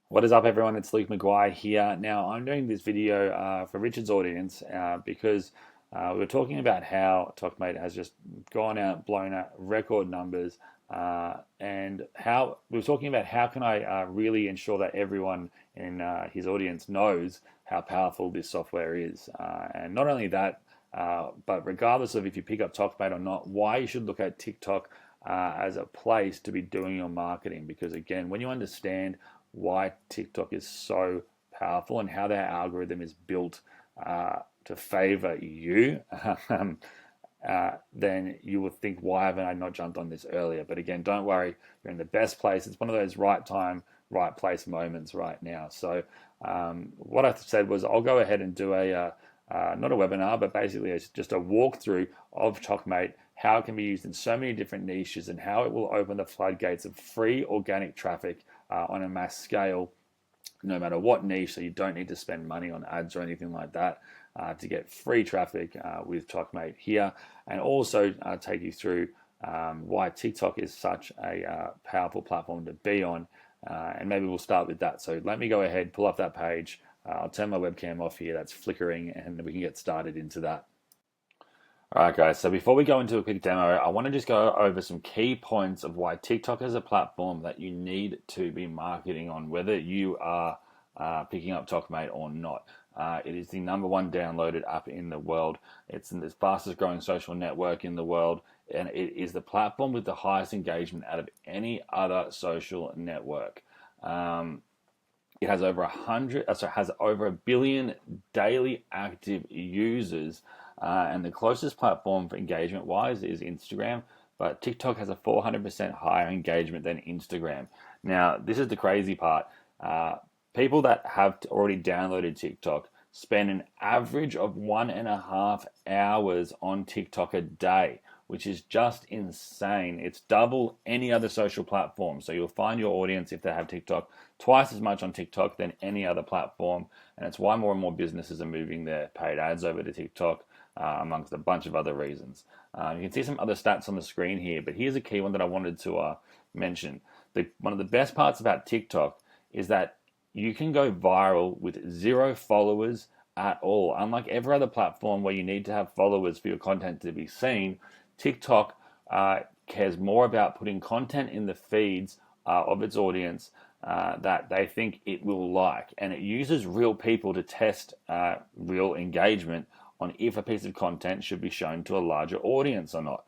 What is up, everyone? It's Luke Maguire here. Now, I'm doing this video for Richard's audience because we were talking about how TokMate has just gone out, blown out record numbers, and how we were talking about how can I really ensure that everyone in his audience knows how powerful this software is. And not only that, but regardless of if you pick up TokMate or not, why you should look at TikTok as a place to be doing your marketing. Because again, when you understand why TikTok is so powerful and how their algorithm is built to favor you, then you would think, why haven't I not jumped on this earlier? But again, don't worry, you're in the best place. It's one of those right time, right place moments right now. So what I said was I'll go ahead and do not a webinar, but basically it's just a walkthrough of TokMate, how it can be used in so many different niches and how it will open the floodgates of free organic traffic on a mass scale, no matter what niche. So you don't need to spend money on ads or anything like that to get free traffic with TokMate here, and also take you through why TikTok is such a powerful platform to be on. And maybe we'll start with that. So let me go ahead, pull up that page. I'll turn my webcam off here, that's flickering, and we can get started into that. All right, guys, so before we go into a quick demo, I want to just go over some key points of why TikTok is a platform that you need to be marketing on, whether you are picking up TokMate or not. It is the #1 downloaded app in the world. It's the fastest growing social network in the world, and it is the platform with the highest engagement out of any other social network. It has over a billion daily active users, and the closest platform for engagement wise is Instagram. But TikTok has a 400% higher engagement than Instagram. Now, this is the crazy part. People that have already downloaded TikTok spend an average of 1.5 hours on TikTok a day, which is just insane. It's double any other social platform. So you'll find your audience, if they have TikTok, twice as much on TikTok than any other platform. And it's why more and more businesses are moving their paid ads over to TikTok, amongst a bunch of other reasons. You can see some other stats on the screen here, but here's a key one that I wanted to mention. One of the best parts about TikTok is that you can go viral with 0 followers at all. Unlike every other platform where you need to have followers for your content to be seen, TikTok cares more about putting content in the feeds of its audience that they think it will like. And it uses real people to test real engagement on if a piece of content should be shown to a larger audience or not.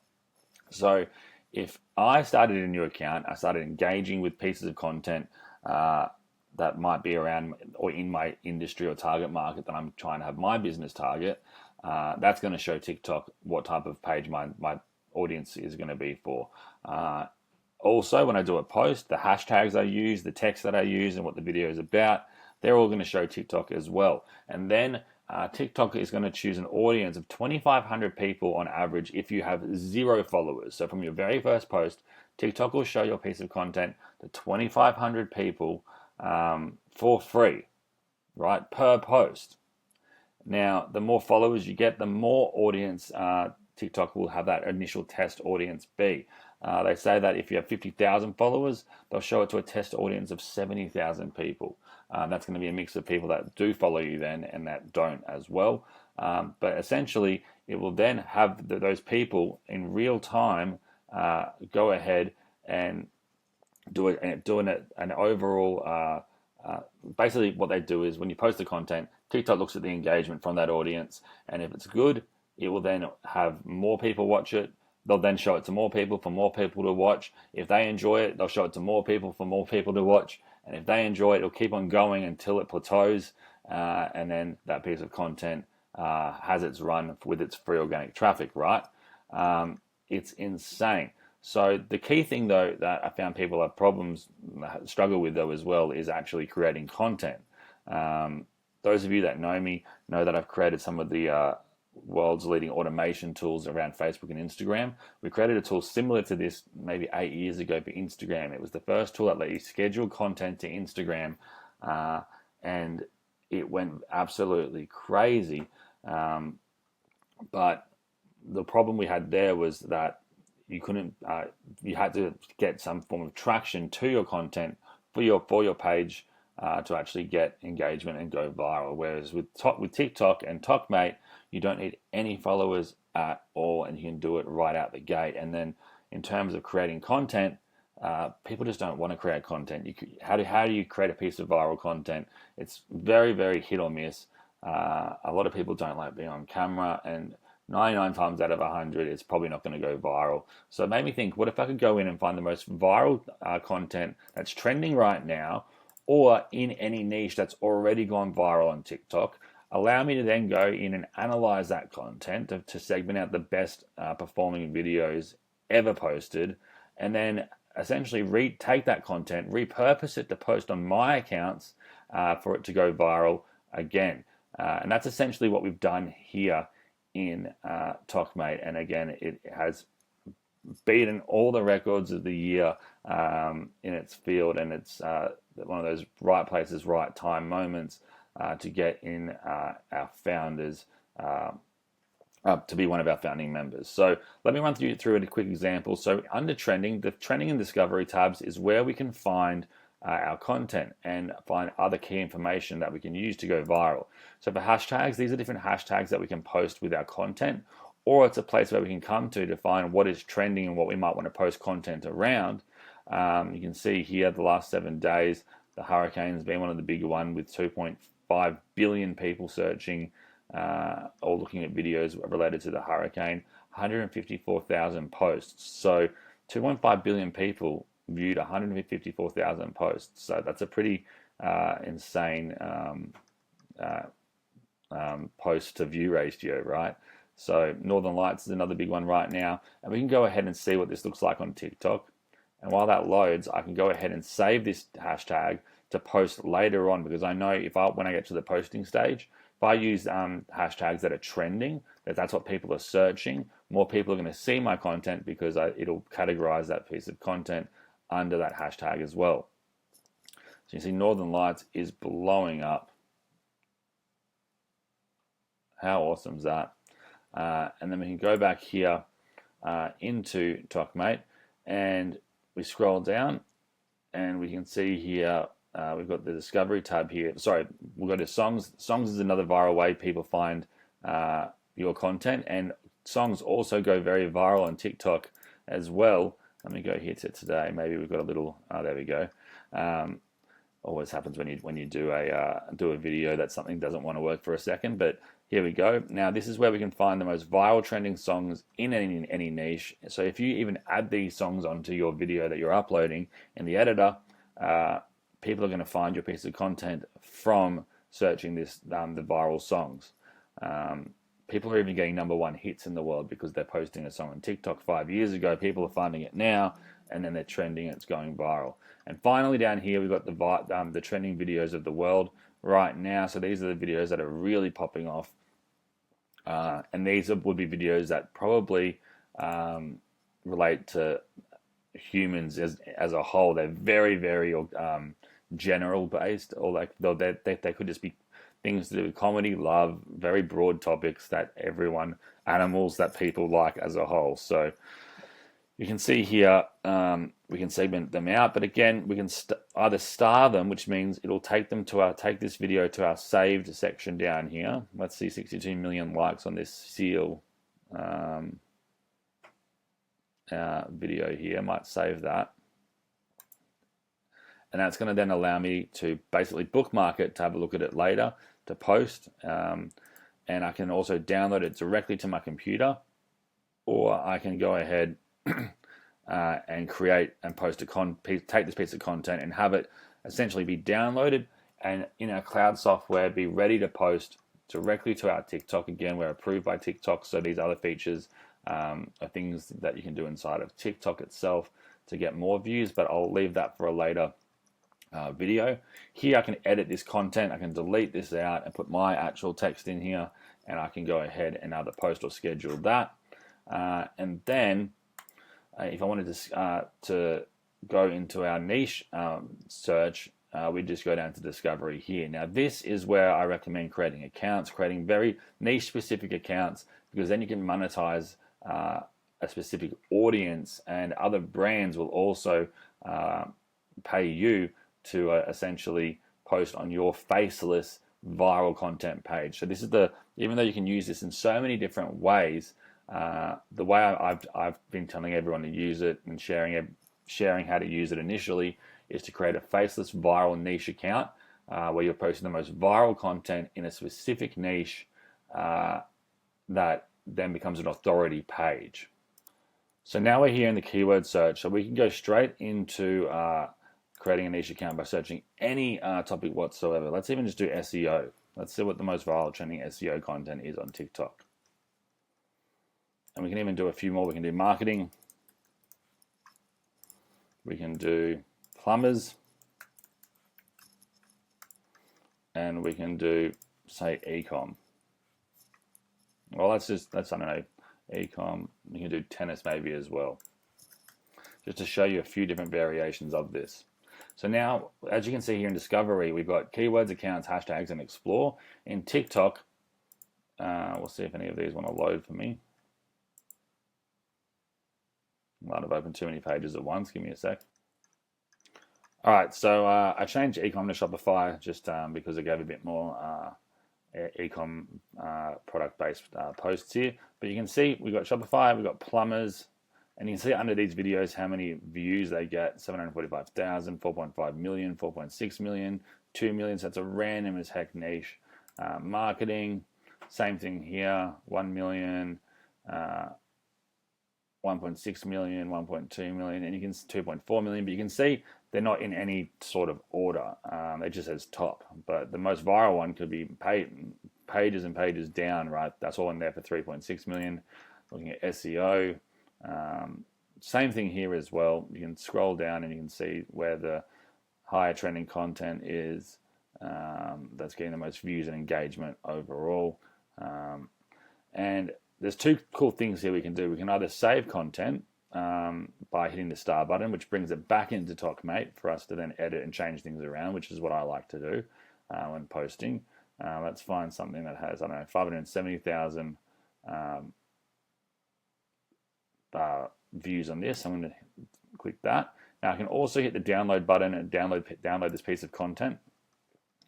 So if I started a new account, I started engaging with pieces of content that might be around or in my industry or target market that I'm trying to have my business target, that's going to show TikTok what type of page my audience is going to be for. Also, when I do a post, the hashtags I use, the text that I use, and what the video is about, they're all going to show TikTok as well. And then TikTok is going to choose an audience of 2,500 people on average if you have 0 followers. So from your very first post, TikTok will show your piece of content to 2,500 people for free, right, per post. Now, the more followers you get, the more audience TikTok will have that initial test audience be. They say that if you have 50,000 followers, they'll show it to a test audience of 70,000 people. That's going to be a mix of people that do follow you then and that don't as well. But essentially, it will then have those people in real time go ahead and do an overall. Basically, what they do is when you post the content, TikTok looks at the engagement from that audience, and if it's good, it will then have more people watch it. They'll then show it to more people for more people to watch. If they enjoy it, they'll show it to more people for more people to watch. And if they enjoy it, it'll keep on going until it plateaus. And then that piece of content has its run with its free organic traffic, right? It's insane. So the key thing, though, that I found people have struggle with, though, as well, is actually creating content. Those of you that know me know that I've created some of the world's leading automation tools around Facebook and Instagram. We created a tool similar to this maybe 8 years ago for Instagram. It was the first tool that let you schedule content to Instagram, and it went absolutely crazy. But the problem we had there was that you couldn't. You had to get some form of traction to your content for your page to actually get engagement and go viral. Whereas with TikTok and TokMate, you don't need any followers at all, and you can do it right out the gate. And then in terms of creating content, people just don't want to create content. How do you create a piece of viral content? It's very, very hit or miss. A lot of people don't like being on camera, and 99 times out of 100, it's probably not going to go viral. So it made me think, what if I could go in and find the most viral content that's trending right now, or in any niche that's already gone viral on TikTok? Allow me to then go in and analyze that content to segment out the best performing videos ever posted, and then essentially take that content, repurpose it to post on my accounts for it to go viral again. And that's essentially what we've done here in TokMate. And again, it has beaten all the records of the year in its field, and it's one of those right places, right time moments to get in our founders to be one of our founding members. So let me run through a quick example. So under trending, the trending and discovery tabs is where we can find our content and find other key information that we can use to go viral. So for hashtags, these are different hashtags that we can post with our content, or it's a place where we can come to find what is trending and what we might want to post content around. You can see here the last 7 days, the hurricane's been one of the bigger ones with 2.5 billion people searching or looking at videos related to the hurricane, 154,000 posts. So 2.5 billion people viewed 154,000 posts. So that's a pretty insane post to view ratio, right? So Northern Lights is another big one right now. And we can go ahead and see what this looks like on TikTok. And while that loads, I can go ahead and save this hashtag to post later on, because I know when I get to the posting stage, if I use hashtags that are trending, that's what people are searching, more people are going to see my content because it'll categorize that piece of content under that hashtag as well. So you see Northern Lights is blowing up. How awesome is that? And then we can go back here into TokMate, and we scroll down, and we can see here we've got the discovery tab here. Sorry, we'll go to songs. Songs is another viral way people find your content, and songs also go very viral on TikTok as well. Let me go here to today. Maybe we've got a little. There we go. Always happens when you do a video that something doesn't want to work for a second, but here we go. Now this is where we can find the most viral trending songs in any niche. So if you even add these songs onto your video that you're uploading in the editor, people are going to find your piece of content from searching the viral songs. People are even getting #1 hits in the world because they're posting a song on TikTok 5 years ago. People are finding it now, and then they're trending, and it's going viral. And finally down here, we've got the trending videos of the world right now. So these are the videos that are really popping off. And these would be videos that probably relate to humans as a whole. They're very, very general based, or like they could just be things to do with comedy, love, very broad topics that animals that people like as a whole. So you can see here, we can segment them out, but again, we can either star them, which means it'll take this video to our saved section down here. Let's see, 62 million likes on this seal video here. I might save that. And that's going to then allow me to basically bookmark it to have a look at it later, to post. And I can also download it directly to my computer, or I can go ahead and create and post take this piece of content and have it essentially be downloaded and in our cloud software be ready to post directly to our TikTok. Again, we're approved by TikTok, so these other features are things that you can do inside of TikTok itself to get more views, but I'll leave that for a later video. Here I can edit this content, I can delete this out and put my actual text in here, and I can go ahead and either post or schedule that. And then if I wanted to go into our niche search, we just go down to discovery here. Now this is where I recommend creating accounts, creating very niche specific accounts, because then you can monetize a specific audience, and other brands will also pay you to essentially post on your faceless viral content page. So this is even though you can use this in so many different ways, the way I've been telling everyone to use it and sharing how to use it initially is to create a faceless viral niche account where you're posting the most viral content in a specific niche that then becomes an authority page. So now we're here in the keyword search, so we can go straight into creating a niche account by searching any topic whatsoever. Let's even just do SEO. Let's see what the most viral trending SEO content is on TikTok. And we can even do a few more. We can do marketing. We can do plumbers. And we can do, say, e-com. Well, I don't know, e-com. You can do tennis maybe as well. Just to show you a few different variations of this. So now, as you can see here in Discovery, we've got keywords, accounts, hashtags, and explore. In TikTok, we'll see if any of these want to load for me. I might have opened too many pages at once. Give me a sec. All right, so I changed e-com to Shopify just because it gave a bit more e-com product-based posts here. But you can see we've got Shopify, we've got plumbers, and you can see under these videos how many views they get: 745,000, 4.5 million, 4.6 million, 2 million. So it's a random as heck niche. Marketing, same thing here: 1 million, 1.6 million, 1.2 million, and you can 2.4 million. But you can see they're not in any sort of order. It just says top. But the most viral one could be pages and pages down, right? That's all in there for 3.6 million. Looking at SEO, same thing here as well. You can scroll down and you can see where the higher trending content is that's getting the most views and engagement overall. And there's two cool things here we can do. We can either save content by hitting the star button, which brings it back into TokMate for us to then edit and change things around, which is what I like to do when posting. Let's find something that has, I don't know, 570,000 views on this. I'm going to click that. Now I can also hit the download button and download this piece of content.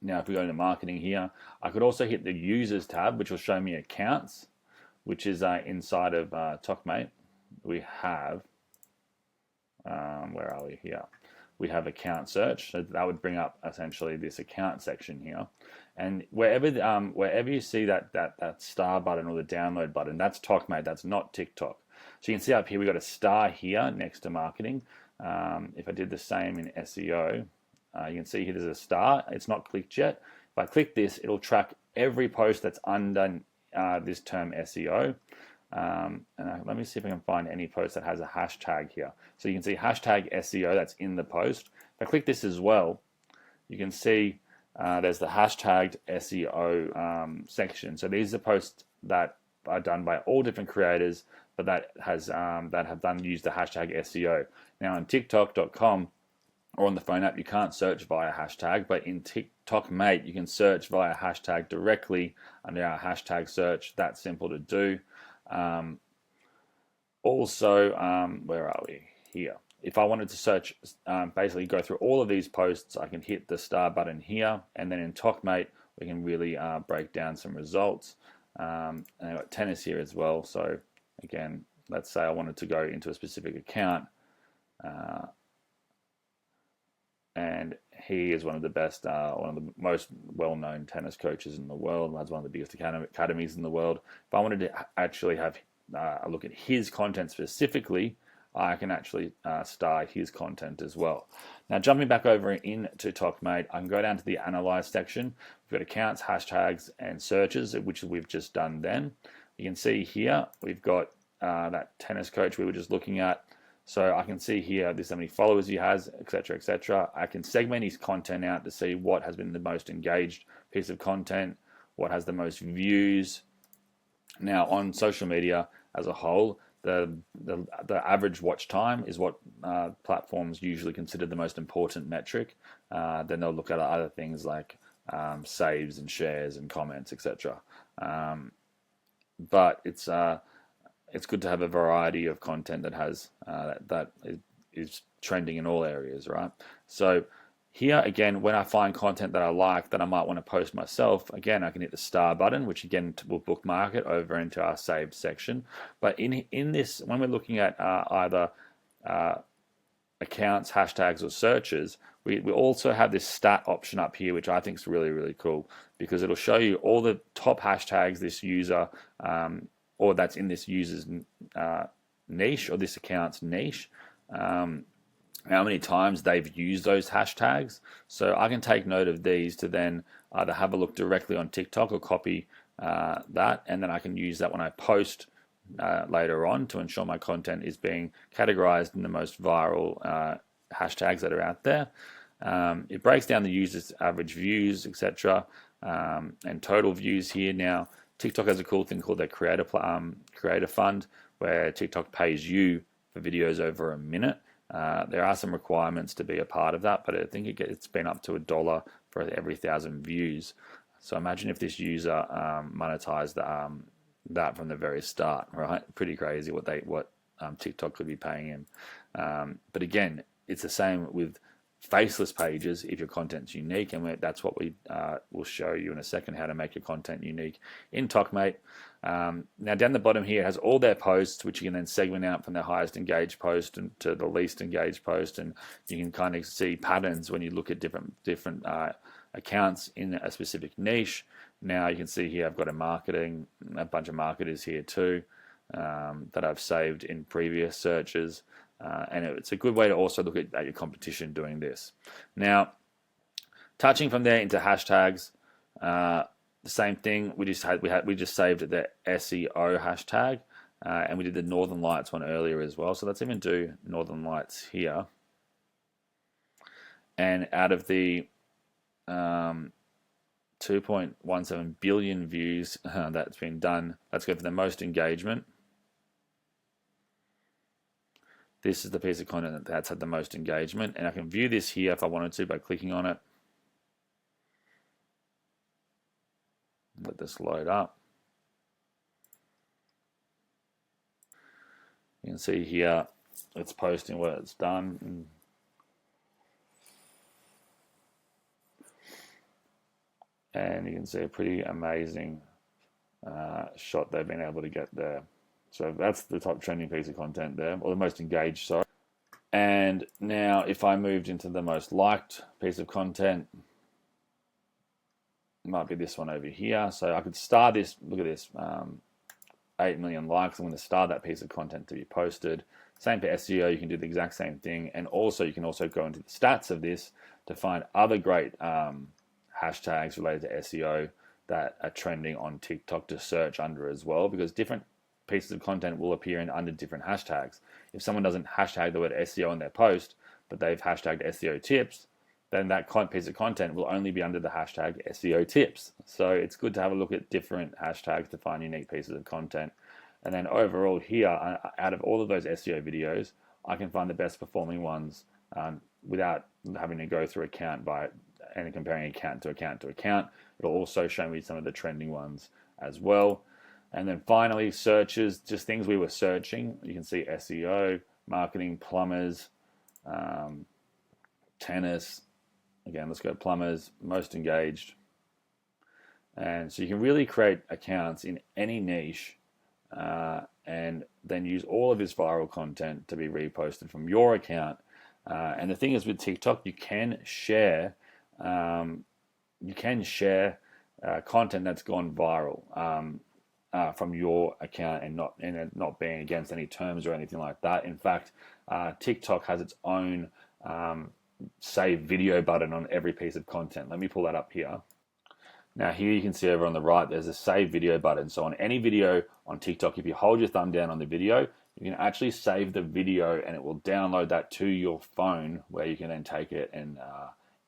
Now if we go into marketing here, I could also hit the users tab, which will show me accounts, which is inside of TokMate. We have, where are we here? We have account search. So that would bring up essentially this account section here. And wherever you see that star button or the download button, that's TokMate, that's not TikTok. So you can see up here, we've got a star here next to marketing. If I did the same in SEO, you can see here there's a star. It's not clicked yet. If I click this, it'll track every post that's under this term SEO. Let me see if I can find any post that has a hashtag here. So you can see hashtag SEO that's in the post. If I click this as well, you can see there's the hashtagged SEO section. So these are posts that are done by all different creators, but that have used the hashtag SEO. Now on TikTok.com or on the phone app, you can't search via hashtag, but in Tik TokMate, you can search via hashtag directly under our hashtag search. That's simple to do. Where are we? Here. If I wanted to search, basically go through all of these posts, I can hit the star button here, and then in TokMate, we can really break down some results. And I've got tennis here as well. So again, let's say I wanted to go into a specific account, and he is one of the best, one of the most well-known tennis coaches in the world, has one of the biggest academies in the world. If I wanted to actually have a look at his content specifically, I can actually star his content as well. Now jumping back over into TokMate, I can go down to the Analyze section. We've got accounts, hashtags, and searches, which we've just done then. You can see here, we've got that tennis coach we were just looking at. So I can see here, this how many followers he has, etc., etc. I can segment his content out to see what has been the most engaged piece of content, what has the most views. Now on social media as a whole, the average watch time is what platforms usually consider the most important metric. Then they'll look at other things like saves and shares and comments, etc. But it's good to have a variety of content that has that is trending in all areas, right? So Here again, when I find content that I like that I might want to post myself, again I can hit the star button, which again will bookmark it over into our saved section. But in this, when we're looking at either accounts, hashtags, or searches, we also have this stat option up here, which I think is really cool, because it'll show you all the top hashtags this user or that's in this user's niche or this account's niche, how many times they've used those hashtags. So I can take note of these to then either have a look directly on TikTok or copy that, and then I can use that when I post later on to ensure my content is being categorized in the most viral hashtags that are out there. It breaks down the user's average views, etc., and total views here. Now, TikTok has a cool thing called their creator fund, where TikTok pays you for videos over a minute. There are some requirements to be a part of that, but I think it's been up to $1 for every 1,000 views. So imagine if this user monetized that from the very start, right? Pretty crazy what TikTok could be paying him. But again, it's the same with faceless pages if your content's unique, and that's what we will show you in a second, how to make your content unique in TokMate. Now down the bottom here it has all their posts, which you can then segment out from their highest engaged post and to the least engaged post, and you can kind of see patterns when you look at different accounts in a specific niche. Now you can see here I've got a bunch of marketers here too that I've saved in previous searches. And it's a good way to also look at your competition doing this. Now, touching from there into hashtags, the same thing. We just saved the SEO hashtag, and we did the Northern Lights one earlier as well. So let's even do Northern Lights here. And out of the 2.17 billion views that's been done, let's go for the most engagement. This is the piece of content that's had the most engagement, and I can view this here if I wanted to by clicking on it. Let this load up. You can see here it's posting what it's done. And you can see a pretty amazing shot they've been able to get there. So that's the top trending piece of content there, or the most engaged, sorry. And now if I moved into the most liked piece of content, it might be this one over here. So I could star this, look at this, 8 million likes. I'm going to star that piece of content to be posted. Same for SEO, you can do the exact same thing. And also you can also go into the stats of this to find other great hashtags related to SEO that are trending on TikTok to search under as well, because different pieces of content will appear under different hashtags. If someone doesn't hashtag the word SEO in their post, but they've hashtagged SEO tips, then that piece of content will only be under the hashtag SEO tips. So it's good to have a look at different hashtags to find unique pieces of content. And then overall here, out of all of those SEO videos, I can find the best performing ones without having to go through account and comparing account to account to account. It'll also show me some of the trending ones as well. And then finally, searches, just things we were searching. You can see SEO, marketing, plumbers, tennis. Again, let's go plumbers, most engaged. And so you can really create accounts in any niche and then use all of this viral content to be reposted from your account. And the thing is with TikTok, you can share content that's gone viral from your account and not being against any terms or anything like that. In fact, TikTok has its own save video button on every piece of content. Let me pull that up here. Now here you can see over on the right, there's a save video button. So on any video on TikTok, if you hold your thumb down on the video, you can actually save the video and it will download that to your phone, where you can then take it and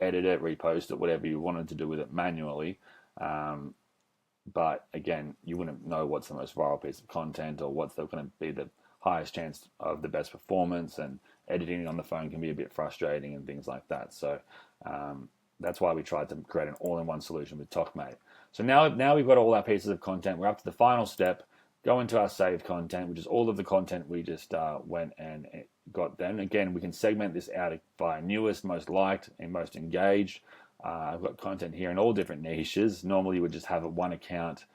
edit it, repost it, whatever you wanted to do with it manually. But again, you wouldn't know what's the most viral piece of content or what's going to be the highest chance of the best performance, and editing on the phone can be a bit frustrating and things like that. So that's why we tried to create an all-in-one solution with TokMate. So now we've got all our pieces of content. We're up to the final step. Go into our saved content, which is all of the content we just went and got then. Again, we can segment this out by newest, most liked, and most engaged. I've got content here in all different niches. Normally, you would just have one account,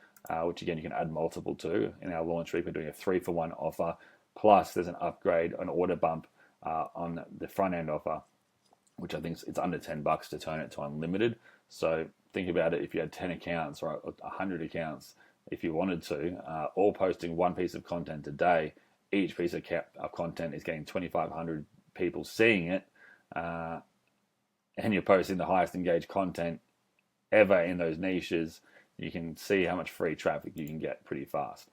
which again, you can add multiple to. In our launch week, we're doing a 3-for-1 offer. Plus, there's an upgrade, an order bump on the front end offer, which I think it's under $10 to turn it to unlimited. So think about it, if you had 10 accounts or 100 accounts, if you wanted to, all posting one piece of content a day, each piece of content is getting 2,500 people seeing it, and you're posting the highest engaged content ever in those niches, you can see how much free traffic you can get pretty fast.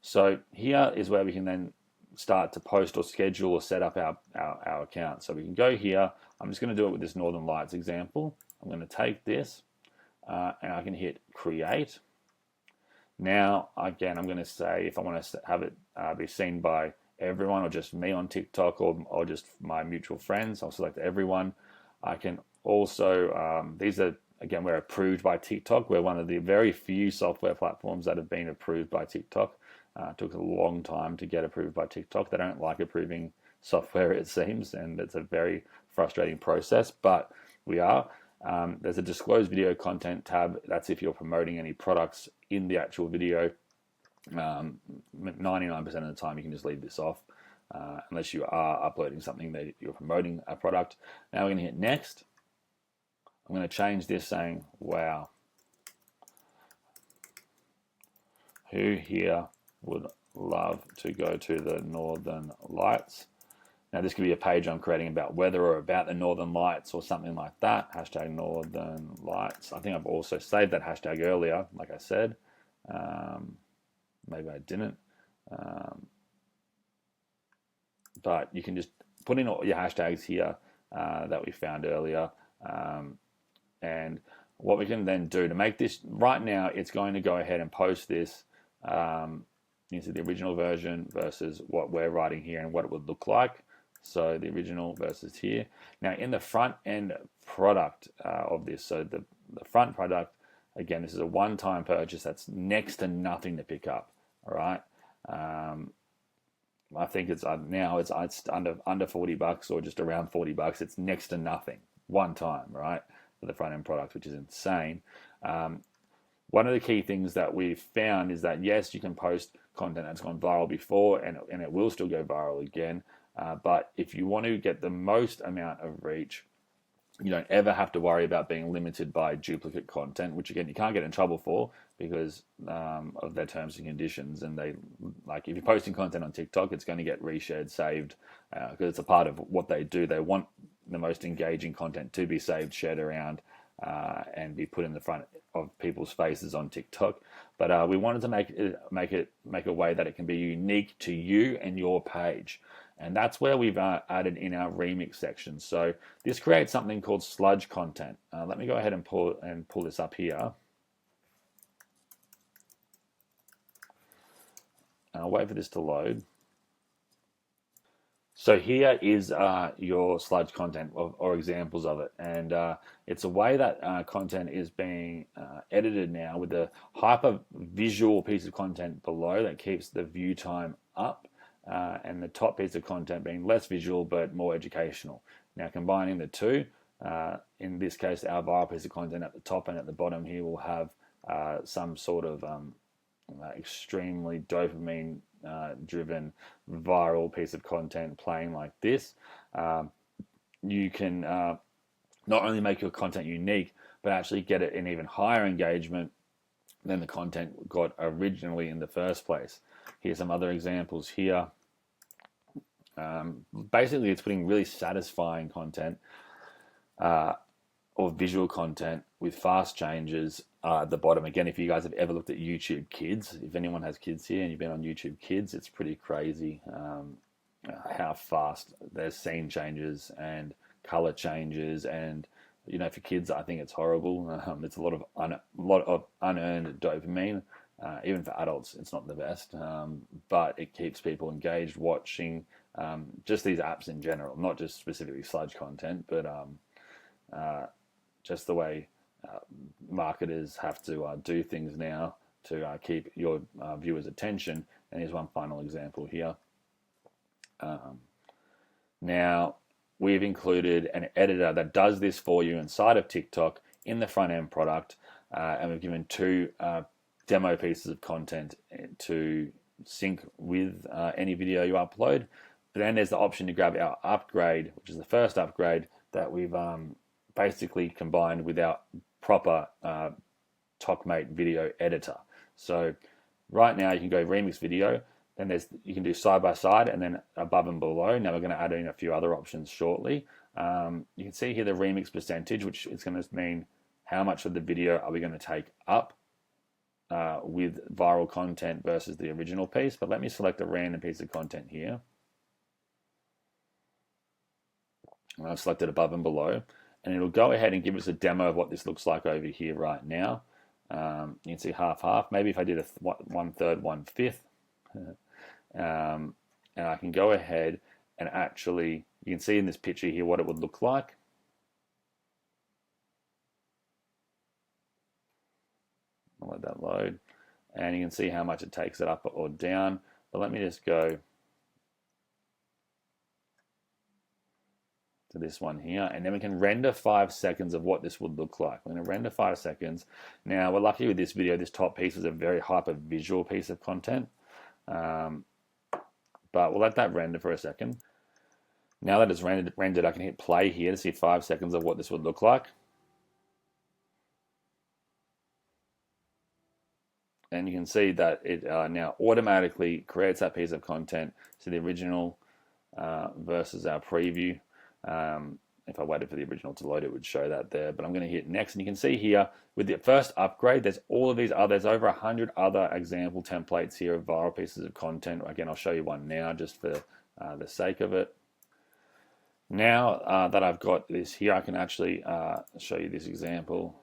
So here is where we can then start to post or schedule or set up our account. So we can go here. I'm just going to do it with this Northern Lights example. I'm going to take this and I can hit create. Now, again, I'm going to say if I want to have it be seen by everyone or just me on TikTok or just my mutual friends, I'll select everyone. I can also, these are, again, we're approved by TikTok. We're one of the very few software platforms that have been approved by TikTok. It took a long time to get approved by TikTok. They don't like approving software, it seems, and it's a very frustrating process, but we are. There's a disclosed video content tab. That's if you're promoting any products in the actual video. 99% of the time you can just leave this off unless you are uploading something that you're promoting a product. Now we're going to hit next. I'm going to change this saying, wow, who here would love to go to the Northern Lights? Now this could be a page I'm creating about weather or about the Northern Lights or something like that. Hashtag Northern Lights. I think I've also saved that hashtag earlier, like I said. Maybe I didn't. But you can just put in all your hashtags here that we found earlier. And what we can then do to make this, right now, it's going to go ahead and post this into the original version versus what we're writing here and what it would look like. So the original versus here. Now in the front end product of this, so the front product, again, this is a one-time purchase that's next to nothing to pick up. All right. I think it's now it's under $40 or just around $40. It's next to nothing, one time, right, for the front end product, which is insane. One of the key things that we've found is that yes, you can post content that's gone viral before, and it will still go viral again. But if you want to get the most amount of reach, you don't ever have to worry about being limited by duplicate content, which again you can't get in trouble for because of their terms and conditions. And they, like, if you're posting content on TikTok, it's going to get reshared, saved, because it's a part of what they do. They want the most engaging content to be saved, shared around, and be put in the front of people's faces on TikTok. But we wanted to make a way that it can be unique to you and your page. And that's where we've added in our remix section. So this creates something called Sludge Content. Let me go ahead and pull this up here. And I'll wait for this to load. So here is your Sludge Content or examples of it. And it's a way that content is being edited now with a hyper visual piece of content below that keeps the view time up. And the top piece of content being less visual but more educational. Now combining the two, in this case our viral piece of content at the top and at the bottom here will have some sort of extremely dopamine driven viral piece of content playing like this. You can not only make your content unique but actually get it in even higher engagement than the content got originally in the first place. Here's some other examples here. Basically, it's putting really satisfying content or visual content with fast changes at the bottom. Again, if you guys have ever looked at YouTube Kids, if anyone has kids here and you've been on YouTube Kids, it's pretty crazy how fast there's scene changes and color changes. And you know, for kids, I think it's horrible. It's a lot of unearned dopamine. Even for adults, it's not the best, but it keeps people engaged watching just these apps in general, not just specifically Sludge Content, but just the way marketers have to do things now to keep your viewers' attention. And here's one final example here. Now, we've included an editor that does this for you inside of TikTok in the front end product, and we've given two demo pieces of content to sync with any video you upload. But then there's the option to grab our upgrade, which is the first upgrade that we've basically combined with our proper TokMate video editor. So right now you can go remix video, then you can do side by side and then above and below. Now we're going to add in a few other options shortly. You can see here the remix percentage, which is going to mean how much of the video are we going to take up with viral content versus the original piece. But let me select a random piece of content here. And I've selected above and below, and it'll go ahead and give us a demo of what this looks like over here right now. You can see half. Maybe if I did a 1/3, 1/5, and I can go ahead and actually, you can see in this picture here what it would look like. I'll let that load, and you can see how much it takes it up or down. But let me just go to this one here, and then we can render 5 seconds of what this would look like. We're going to render 5 seconds. Now, we're lucky with this video, this top piece is a very hyper visual piece of content, but we'll let that render for a second. Now that it's rendered, I can hit play here to see 5 seconds of what this would look like. And you can see that it now automatically creates that piece of content. So the original versus our preview. If I waited for the original to load, it would show that there. But I'm going to hit next, and you can see here with the first upgrade, there's all of these there's over 100 other example templates here of viral pieces of content. Again, I'll show you one now just for the sake of it. Now that I've got this here, I can actually show you this example.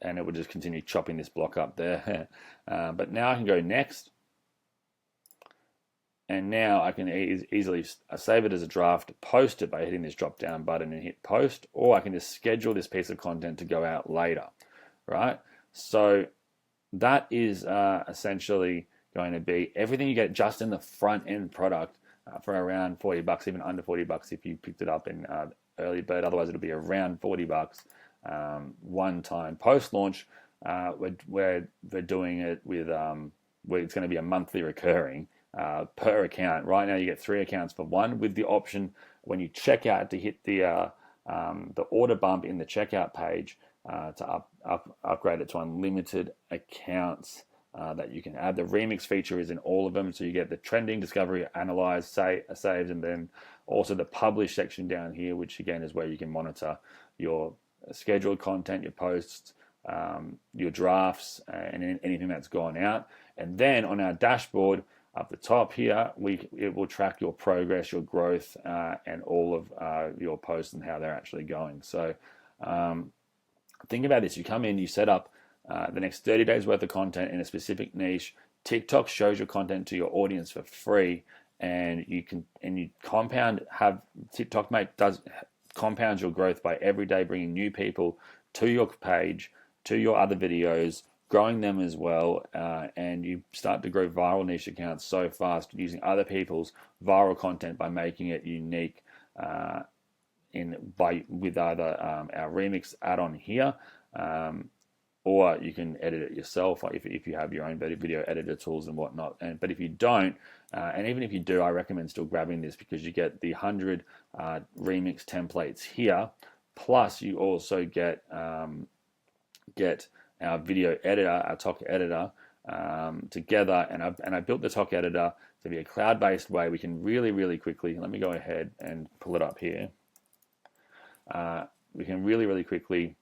And it will just continue chopping this block up there. But now I can go next. And now I can easily save it as a draft, post it by hitting this drop down button and hit post, or I can just schedule this piece of content to go out later, right? So that is essentially going to be everything you get just in the front end product for around $40, even under $40 if you picked it up in early bird. Otherwise, it'll be around $40 one time post launch. We're doing it with where it's going to be a monthly recurring. Per account. Right now you get 3 accounts for one, with the option when you check out to hit the order bump in the checkout page to upgrade it to unlimited accounts that you can add. The remix feature is in all of them, so you get the trending, discovery, analyze, saved, and then also the publish section down here, which again is where you can monitor your scheduled content, your posts, your drafts, and anything that's gone out. And then on our dashboard up the top here, it will track your progress, your growth, and all of your posts and how they're actually going. So think about this. You come in, you set up the next 30 days worth of content in a specific niche. TikTok shows your content to your audience for free, and you TokMate does compounds your growth by every day bringing new people to your page, to your other videos, growing them as well, and you start to grow viral niche accounts so fast using other people's viral content by making it unique with either our remix add-on here, or you can edit it yourself if you have your own video editor tools and whatnot. But if you don't, and even if you do, I recommend still grabbing this because you get the 100 remix templates here, plus you also get our video editor, our Tok editor, together, and I built the Tok editor to be a cloud-based way we can really quickly, let me go ahead and pull it up here, we can really quickly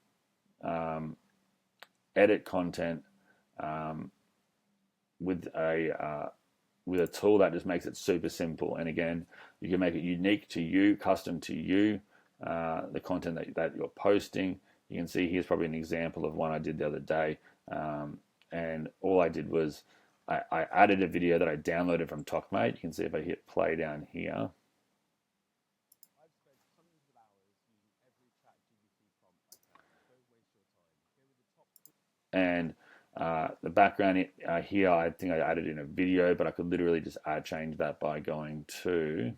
edit content with a tool that just makes it super simple. And again, you can make it unique to you, custom to you, the content that you're posting. You can see here's probably an example of one I did the other day. And all I did was I added a video that I downloaded from TokMate. You can see if I hit play down here. And The background here, I think I added in a video, but I could literally just change that by going to,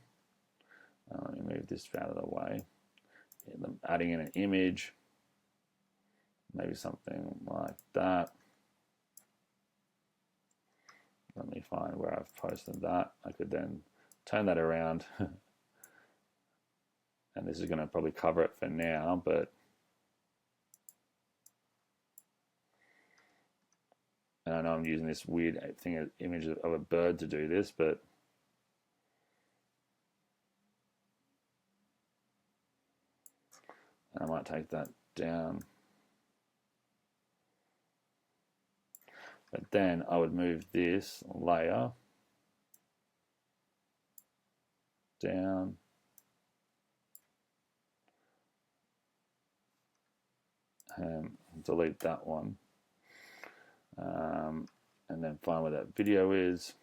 let me move this out of the way, adding in an image, maybe something like that. Let me find where I've posted that. I could then turn that around. And this is going to probably cover it for now, but and I know I'm using this weird thing, image of a bird to do this, but I might take that down. But then I would move this layer down. And delete that one. And then find where that video is.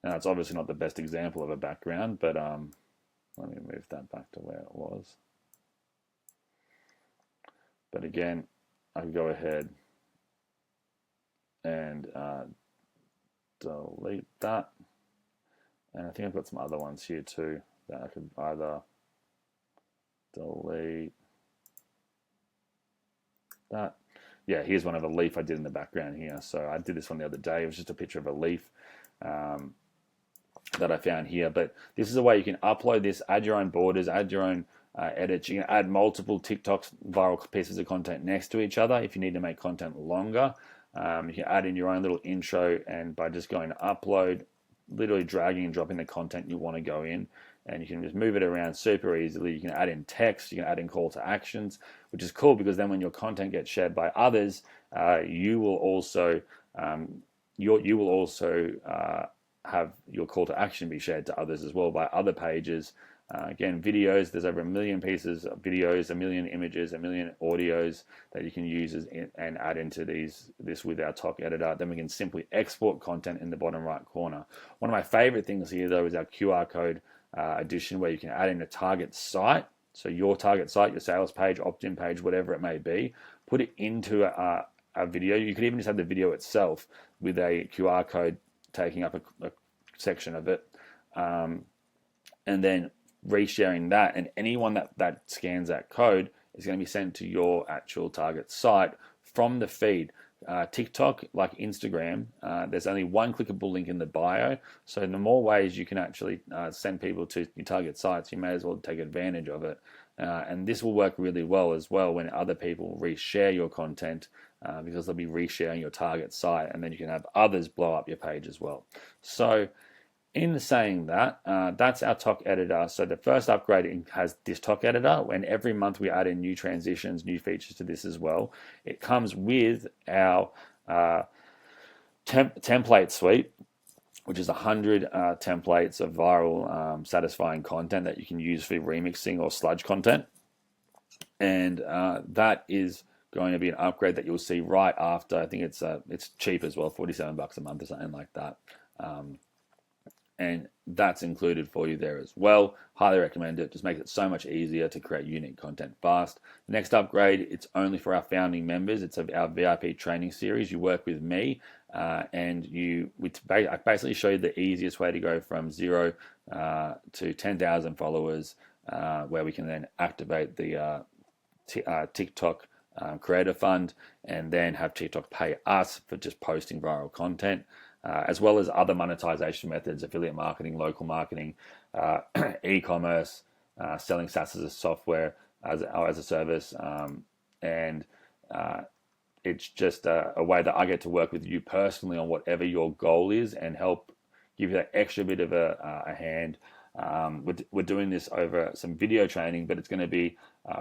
Now it's obviously not the best example of a background, but let me move that back to where it was. But again, I can go ahead and delete that. And I think I've got some other ones here too that I could either delete that. Yeah, here's one of a leaf I did in the background here. So I did this one the other day. It was just a picture of a leaf that I found here. But this is a way you can upload this, add your own borders, add your own edits. You can add multiple TikTok viral pieces of content next to each other if you need to make content longer. You can add in your own little intro, and by just going to upload, literally dragging and dropping the content you want to go in, and you can just move it around super easily. You can add in text, you can add in call to actions, which is cool because then when your content gets shared by others, you will also have your call to action be shared to others as well by other pages. Again, videos, there's over 1 million pieces of videos, 1 million images, 1 million audios that you can use and add into this with our Tok editor. Then we can simply export content in the bottom right corner. One of my favorite things here though is our QR code addition, where you can add in a target site. So your target site, your sales page, opt-in page, whatever it may be, put it into a video. You could even just have the video itself with a QR code taking up a section of it, and then resharing that, and anyone that scans that code is going to be sent to your actual target site from the feed. TikTok, like Instagram, there's only one clickable link in the bio, so the more ways you can actually send people to your target sites, you may as well take advantage of it. And this will work really well as well when other people reshare your content, because they'll be resharing your target site, and then you can have others blow up your page as well. So in saying that, that's our Tok editor. So the first upgrade has this Tok editor, and every month we add in new transitions, new features to this as well. It comes with our template suite, which is 100 templates of viral satisfying content that you can use for remixing or sludge content. And that is going to be an upgrade that you'll see right after. I think it's cheap as well, $47 a month or something like that. And that's included for you there as well. Highly recommend it. Just makes it so much easier to create unique content fast. The next upgrade, it's only for our founding members. It's our VIP training series. You work with me, and I basically show you the easiest way to go from 0 to 10,000 followers, where we can then activate the TikTok Creator Fund, and then have TikTok pay us for just posting viral content. As well as other monetization methods, affiliate marketing, local marketing, e-commerce, selling SaaS as a software, as a service, and it's just a way that I get to work with you personally on whatever your goal is and help give you that extra bit of a hand. We're doing this over some video training, but it's going to be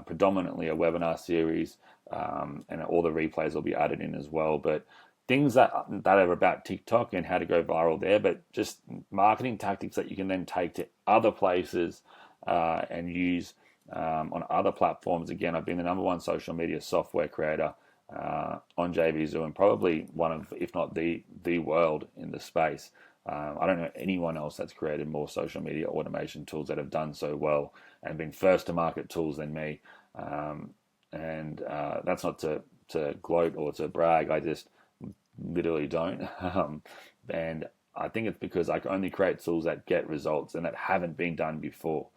predominantly a webinar series, and all the replays will be added in as well. But things that are about TikTok and how to go viral there, but just marketing tactics that you can then take to other places and use on other platforms. Again, I've been the #1 social media software creator on JVZoo, and probably one of, if not the world in the space. I don't know anyone else that's created more social media automation tools that have done so well and been first to market tools than me. And that's not to to gloat or to brag. I just literally don't. And I think it's because I can only create tools that get results and that haven't been done before.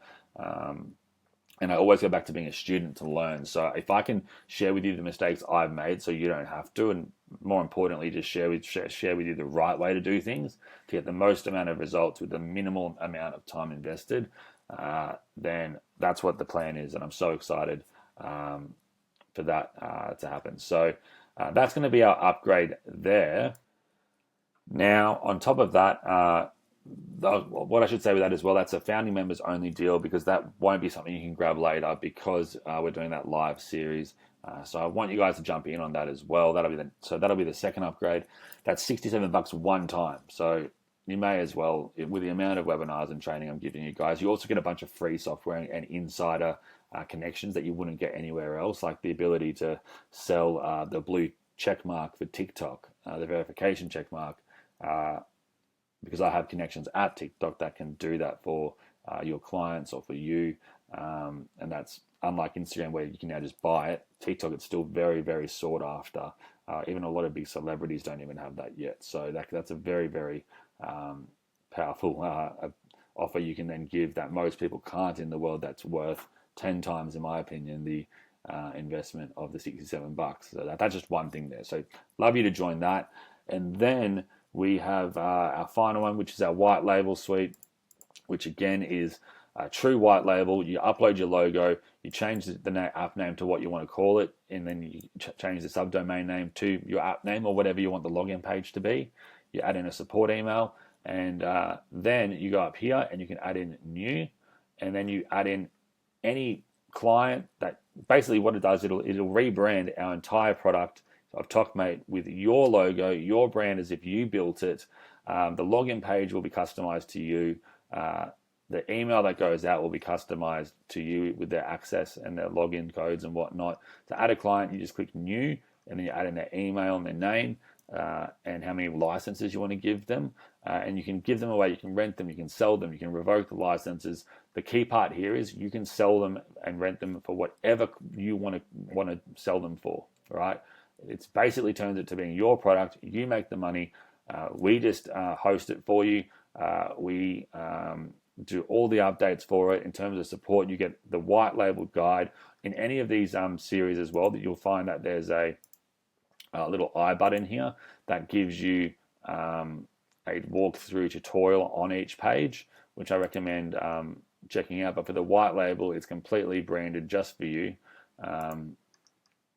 And I always go back to being a student to learn. So if I can share with you the mistakes I've made, so you don't have to, and more importantly, just share with you the right way to do things to get the most amount of results with the minimal amount of time invested, then that's what the plan is, and I'm so excited for that to happen. So that's going to be our upgrade there. Now, on top of that, what I should say with that as well, that's a founding members only deal, because that won't be something you can grab later, because we're doing that live series. So I want you guys to jump in on that as well. That'll be the second upgrade. That's $67 one time. So you may as well, with the amount of webinars and training I'm giving you guys, you also get a bunch of free software and insider connections that you wouldn't get anywhere else, like the ability to sell the blue check mark for TikTok, the verification check mark, because I have connections at TikTok that can do that for your clients or for you. And that's unlike Instagram, where you can now just buy it. TikTok, it's still very, very sought after. Even a lot of big celebrities don't even have that yet. So that's a very, very powerful offer you can then give that most people can't in the world. That's worth 10 times, in my opinion, the investment of the $67. So that's just one thing there. So love you to join that. And then we have our final one, which is our white label suite, which again is a true white label. You upload your logo, you change the app name to what you want to call it, and then you change the subdomain name to your app name or whatever you want the login page to be. You add in a support email, and then you go up here and you can add in new, and then you add in any client. That basically what it does, it'll rebrand our entire product of TokMate with your logo, your brand, as if you built it. The login page will be customized to you. The email that goes out will be customized to you with their access and their login codes and whatnot. To add a client, you just click new, and then you add in their email and their name and how many licenses you want to give them. And you can give them away, you can rent them, you can sell them, you can revoke the licenses. The key part here is you can sell them and rent them for whatever you want to sell them for, right? It's basically turns it to being your product. You make the money. We just host it for you. We do all the updates for it. In terms of support, you get the white label guide in any of these series as well. That you'll find that there's a little I button here that gives you a walkthrough tutorial on each page, which I recommend checking out. But for the white label, it's completely branded just for you.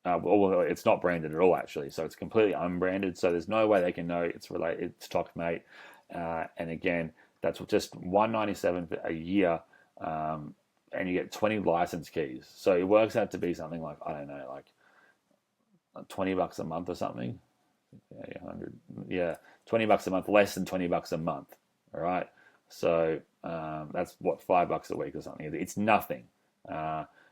Well, it's not branded at all, actually, so it's completely unbranded, so there's no way they can know it's TokMate. And again, that's just $197 for a year, and you get 20 license keys. So it works out to be something like, I don't know, like $20 a month or something. Yeah, $20 a month, less than $20 a month. All right, so that's what, $5 a week or something. It's nothing.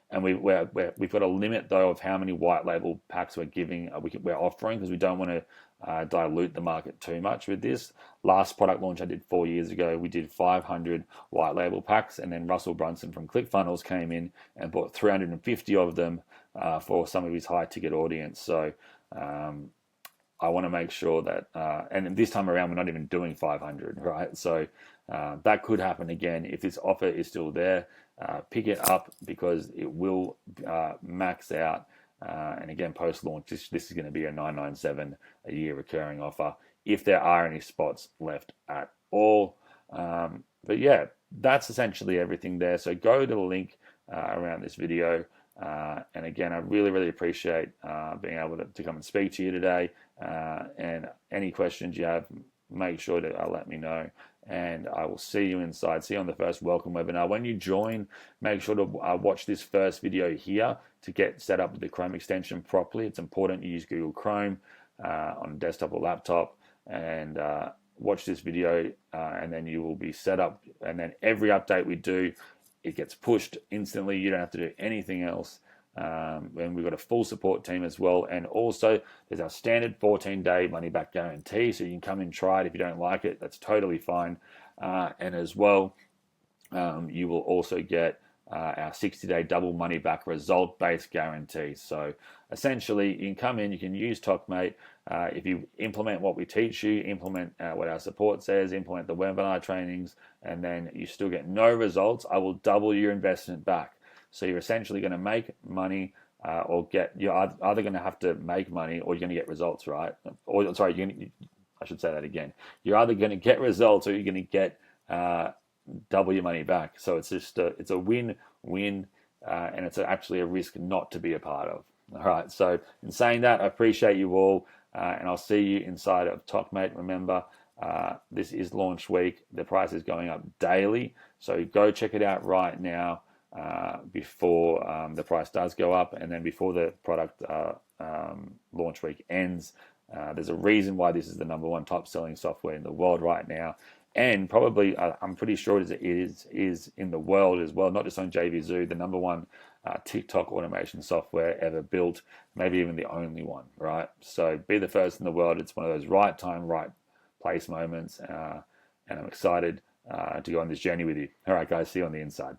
And we've got a limit though of how many white label packs we're offering, because we don't want to dilute the market too much with this. Last product launch I did 4 years ago, we did 500 white label packs, and then Russell Brunson from ClickFunnels came in and bought 350 of them for some of his high ticket audience. So I want to make sure that, and this time around we're not even doing 500, right? So that could happen again if this offer is still there. Pick it up, because it will max out. And again, post-launch, this is going to be a $997 a year recurring offer if there are any spots left at all. But yeah, that's essentially everything there. So go to the link around this video. And again, I really, really appreciate being able to come and speak to you today. And any questions you have, make sure to let me know. And I will see you inside. See you on the first welcome webinar. When you join, make sure to watch this first video here to get set up with the Chrome extension properly. It's important you use Google Chrome on desktop or laptop, and watch this video, and then you will be set up. And then every update we do, it gets pushed instantly. You don't have to do anything else. And we've got a full support team as well. And also, there's our standard 14-day money-back guarantee, so you can come and try it. If you don't like it, that's totally fine. And as well, you will also get our 60-day double money back result-based guarantee. So essentially, you can come in, you can use TokMate. If you implement what we teach you, implement what our support says, implement the webinar trainings, and then you still get no results, I will double your investment back. So you're essentially going to make money, you're either going to have to make money or you're going to get results, right? Or sorry, I should say that again. You're either going to get results or you're going to get double your money back. So it's just it's a win-win, and it's actually a risk not to be a part of. All right. So in saying that, I appreciate you all, and I'll see you inside of TokMate. Remember, this is launch week. The price is going up daily, so go check it out right now before the price does go up, and then before the product launch week ends. There's a reason why this is the #1 top selling software in the world right now, and probably I'm pretty sure it is in the world as well, not just on JVZoo, the #1 TikTok automation software ever built, maybe even the only one, right? So be the first in the world. It's one of those right time, right place moments, and I'm excited to go on this journey with you. All right, guys, see you on the inside.